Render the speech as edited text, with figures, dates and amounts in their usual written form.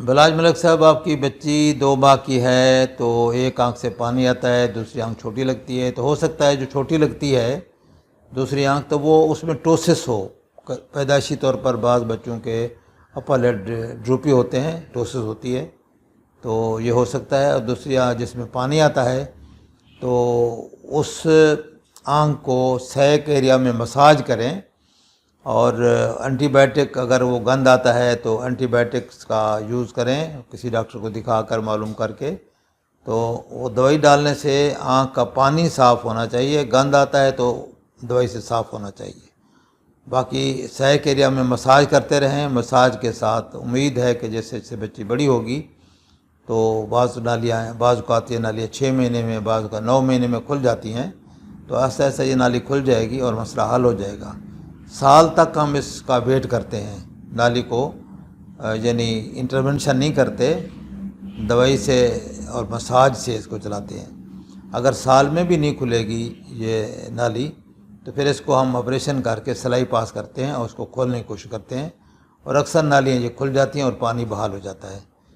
بلاج ملک صاحب، آپ کی بچی 2 ماہ کی ہے تو ایک آنکھ سے پانی آتا ہے، دوسری آنکھ چھوٹی لگتی ہے، تو ہو سکتا ہے جو چھوٹی لگتی ہے دوسری آنکھ تو وہ اس میں ٹوسس ہو، پیدائشی طور پر بعض بچوں کے اپر لڈ ڈروپی ہوتے ہیں، ٹوسس ہوتی ہے، تو یہ ہو سکتا ہے۔ اور دوسری آنکھ جس میں پانی آتا ہے تو اس آنکھ کو سیک ایریا میں مساج کریں، اور اینٹی بائیوٹک اگر وہ گند آتا ہے تو اینٹی بائیوٹکس کا یوز کریں، کسی ڈاکٹر کو دکھا کر معلوم کر کے، تو وہ دوائی ڈالنے سے آنکھ کا پانی صاف ہونا چاہیے، گند آتا ہے تو دوائی سے صاف ہونا چاہیے۔ باقی سیک ایریا میں مساج کرتے رہیں، مساج کے ساتھ امید ہے کہ جیسے جیسے بچی بڑی ہوگی تو بعض نالیاں بعض اوقات یہ نالیاں 6 مہینے میں، بعض اوقات 9 مہینے میں کھل جاتی ہیں، تو ایسا ایسا یہ نالی کھل جائے گی اور مسئلہ حل ہو جائے گا۔ سال تک ہم اس کا ویٹ کرتے ہیں، نالی کو یعنی انٹرونشن نہیں کرتے، دوائی سے اور مساج سے اس کو چلاتے ہیں۔ اگر سال میں بھی نہیں کھلے گی یہ نالی تو پھر اس کو ہم آپریشن کر کے سلائی پاس کرتے ہیں اور اس کو کھولنے کی کوشش کرتے ہیں، اور اکثر نالیاں یہ کھل جاتی ہیں اور پانی بحال ہو جاتا ہے۔